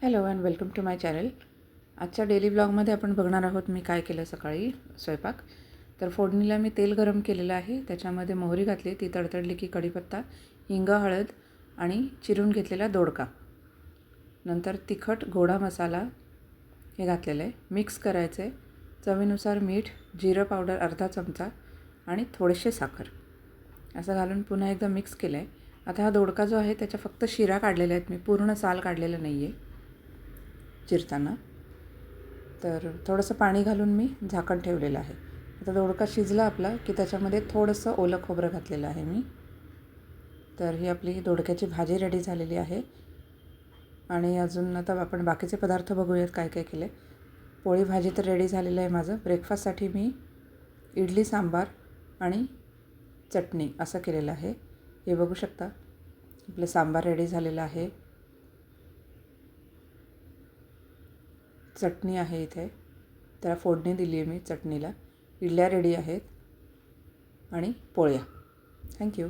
Hello and welcome to my channel. आजच्या daily ब्लॉगमध्ये आपण बघणार आहोत मी काय केलं सकाळी स्वयंपाक. तर फोडणीला मी तेल गरम केलेलं आहे, त्याच्यामध्ये मोहरी घातली, ती तडतडली की कढीपत्ता, हिंग, हळद आणि चिरून घेतलेला दोडका, नंतर तिखट गोडा मसाला हे घातलेलं आहे. मिक्स करायचं आहे. चवीनुसार मीठ, जिरं पावडर अर्धा चमचा आणि थोडेसे साखर असं घालून पुन्हा एकदा मिक्स केलं आहे. आता हा दोडका जो आहे त्याच्या फक्त शिरा काढलेल्या आहेत, मी पूर्ण साल काढलेलं नाही आहे चिरताना. तर थोडंसं पाणी घालून मी झाकण ठेवलेलं आहे. आता दोडका शिजला आपला की त्याच्यामध्ये थोडंसं ओलं खोबरं घातलेलं आहे मी. तर ही आपली दोडक्याची भाजी रेडी झालेली आहे. आणि अजून आता आपण बाकीचे पदार्थ बघूयात काय काय केले. पोळी भाजी तर रेडी झालेलं आहे माझं. ब्रेकफास्टसाठी मी इडली सांबार आणि चटणी असं केलेलं आहे. हे बघू शकता, आपलं सांबार रेडी झालेलं आहे. चटणी आहे इथे, त्याला फोडणी दिली आहे मी चटणीला. इडल्या रेडी आहेत आणि पोळ्या. थँक्यू.